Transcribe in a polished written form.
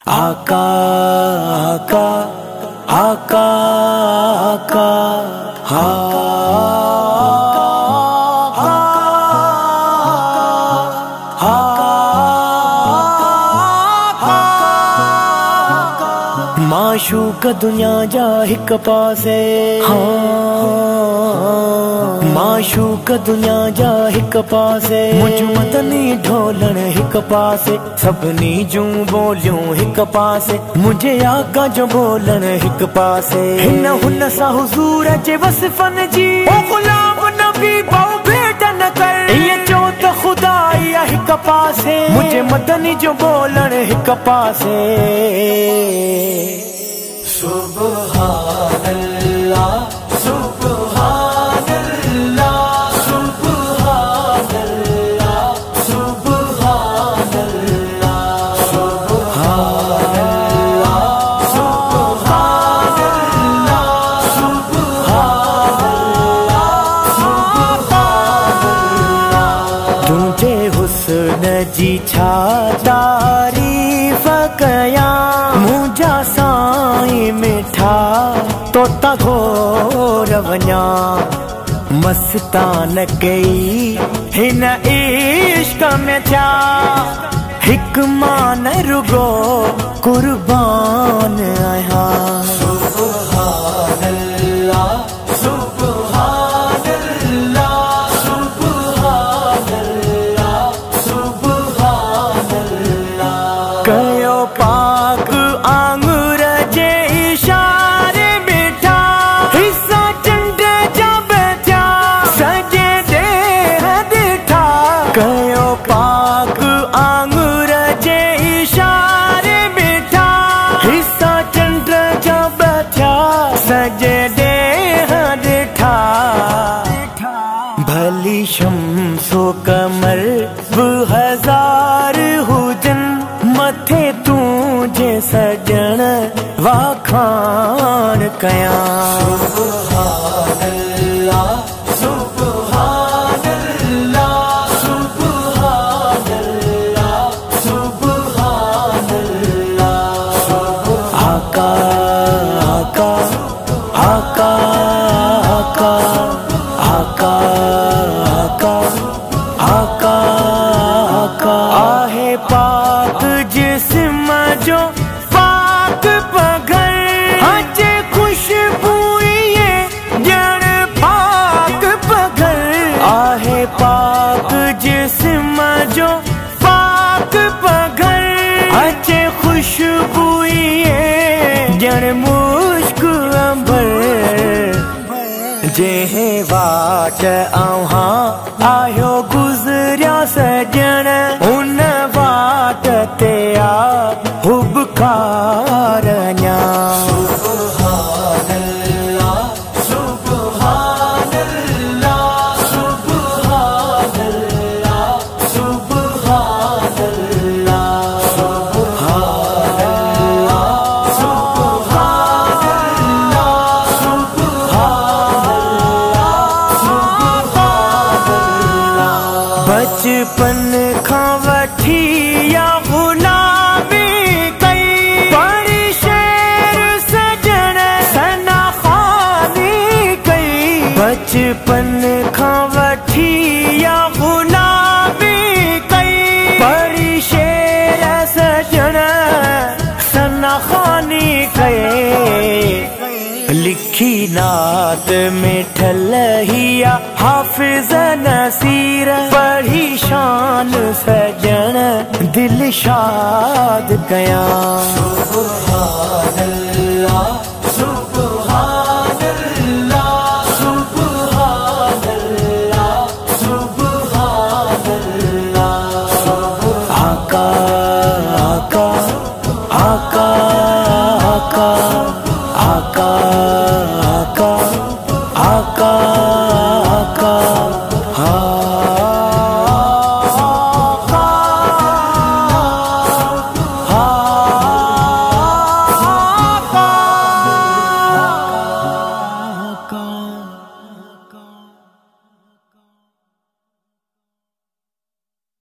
आका आका आका आका माशूक दुनिया जा हिक पासे माशूक दुनिया जा हिक पासे मुझ मदनी ढोलण हिक पासे सभनी जूं बोलियूं हिक पासे मुझे आका जो बोलण हिक पासे हिन हुन सा हुजूर जे वसफन जी ओ गुलाम नबी बहु भेट न कर ये चो त खुदाई हिक पासे मुझे मदनी जो बोलण हिक पासे सुभान अल्लाह सुभान अल्लाह सुभान अल्लाह सुभान अल्लाह सुभान अल्लाह सुभान अल्लाह सुभान अल्लाह तुझे हुस्न जी छा तारीफ कया मुझा साईं मिठा तोता घोर वञा मस्तान कई हिन इश्क में थिया हिक मान रुगो कुर्बान आया सुभान अल्लाह सुभान अल्लाह सुभान अल्लाह सुभान अल्लाह कयो पाक आंगुर जे इशारे मिठा हिस्सा चंड जा बैठा सजे दे दिठा कयो पाक आंगुर जे इशारे मिठा हिस्सा चंड जा बैठा सजे दे दिठा भली शम्सो कमर हजार हुजन मथे तुझे सजन वाखान कया सुभान अल्लाह सुभान अल्लाह सुभान अल्लाह सुभान अल्लाह आका आका आका आका आका आका आका आका आहे पाक जिस्म जो पाक पगर हजे खुशबू ये जड़ पाक पगर आहे पाक जिस्म जो पाक पगर हजे खुशबू ये जड़ मुश्क अंबर जेहे वाट आहा आयो गुजरिया सजन उन वाट ते आ हुबकार न्या सुभान अल्लाह सुभान अल्लाह सुभान अल्लाह सुभान अल्लाह सुभान अल्लाह सुभान अल्लाह सुभान अल्लाह बचपन खां वठी या गुलामी कई बड़ी शेर सजन सना खानी कई बचपन खां वठी या गुलामी कई बड़ी शेर सजन सना खानी कई लिखी नात में ठलहिया हाफिज नसीर पढ़ी शान सजन दिल शाद कया सुभान अल्लाह